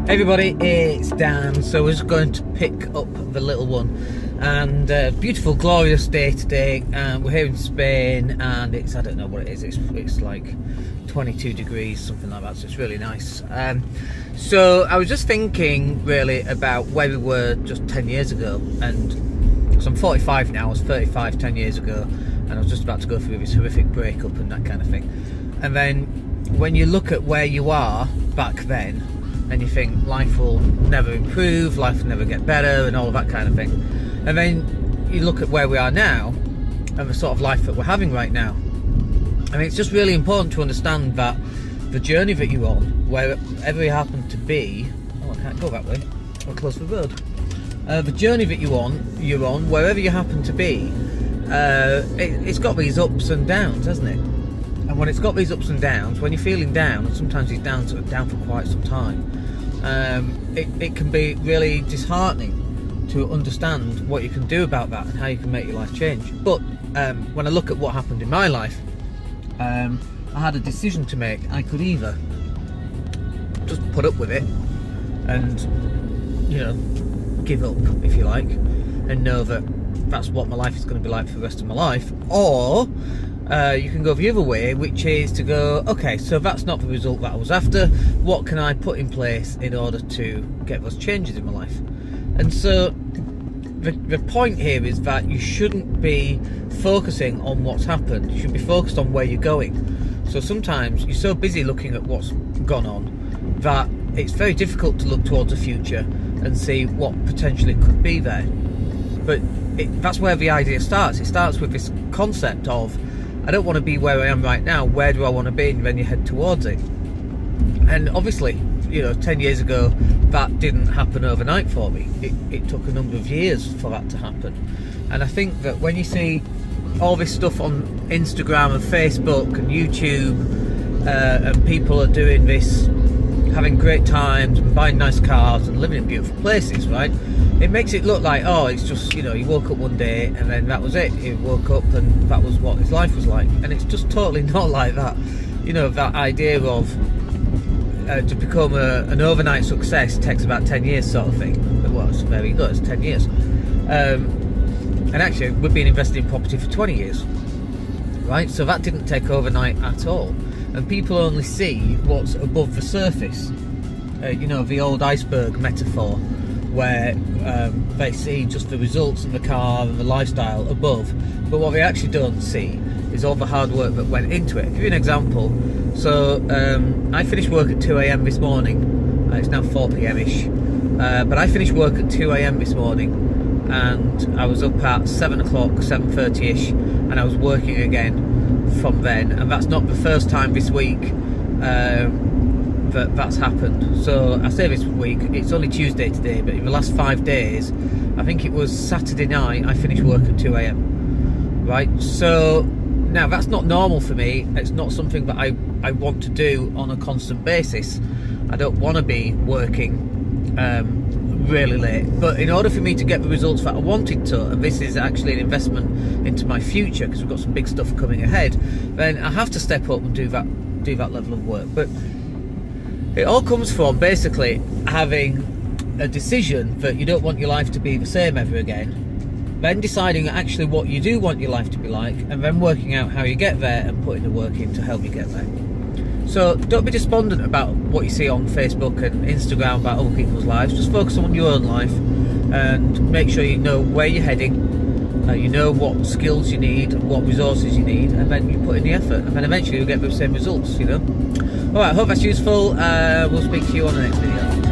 Hey everybody, it's Dan. So we're just going to pick up the little one, and beautiful glorious day today. We're here in Spain, and it's, I don't know what it is, it's like 22 degrees, something like that, so it's really nice. So I was just thinking really about where we were just 10 years ago, and so I'm 45 now, I was 35 10 years ago, and I was just about to go through this horrific breakup and that kind of thing. And then when you look at where you are back then, and you think life will never improve, life will never get better, and all of that kind of thing. And then you look at where we are now, and the sort of life that we're having right now. I mean, it's just really important to understand that the journey that you're on, wherever you happen to be, oh, I can't go that way, I'll close the road. The journey that you're on, wherever you happen to be, it's got these ups and downs, hasn't it? And when it's got these ups and downs, when you're feeling down, and sometimes you're down for quite some time, it can be really disheartening to understand what you can do about that and how you can make your life change. But when I look at what happened in my life, I had a decision to make. I could either just put up with it and, you know, give up, if you like, and know that that's what my life is going to be like for the rest of my life, or you can go the other way, which is to go, okay, so that's not the result that I was after, what can I put in place in order to get those changes in my life? And so the point here is that you shouldn't be focusing on what's happened, you should be focused on where you're going. So sometimes you're so busy looking at what's gone on that it's very difficult to look towards the future and see what potentially could be there. But that's where the idea starts. It starts with this concept of, I don't want to be where I am right now, where do I want to be? And then you head towards it. And obviously, you know, 10 years ago, that didn't happen overnight for me. It took a number of years for that to happen. And I think that when you see all this stuff on Instagram and Facebook and YouTube, and people are doing this, having great times and buying nice cars and living in beautiful places, right? It makes it look like, oh, it's just, you know, he woke up one day and then that was it. He woke up and that was what his life was like. And it's just totally not like that. You know, that idea of to become an overnight success takes about 10 years sort of thing. Well, so there you go, it's 10 years. And actually, we've been investing in property for 20 years, right? So that didn't take overnight at all. And people only see what's above the surface. You know, the old iceberg metaphor, where they see just the results and the car and the lifestyle above, but what they actually don't see is all the hard work that went into it. I'll give you an example. So I finished work at 2 AM this morning. It's now 4 PM-ish, but I finished work at 2 AM this morning, and I was up at 7 o'clock, 7:30-ish, and I was working again from then. And that's not the first time this week that's happened. So I say this week, it's only Tuesday today, but in the last 5 days, I think it was Saturday night, I finished work at 2 AM, right? So now that's not normal for me. It's not something that I want to do on a constant basis. I don't want to be working really late, but in order for me to get the results that I wanted to, and this is actually an investment into my future because we've got some big stuff coming ahead, then I have to step up and do that level of work. But it all comes from basically having a decision that you don't want your life to be the same ever again, then deciding actually what you do want your life to be like, and then working out how you get there and putting the work in to help you get there. So don't be despondent about what you see on Facebook and Instagram about other people's lives. Just focus on your own life and make sure you know where you're heading, you know what skills you need and what resources you need, and then you put in the effort, and then eventually you'll get the same results, you know. Alright, I hope that's useful. We'll speak to you on the next video.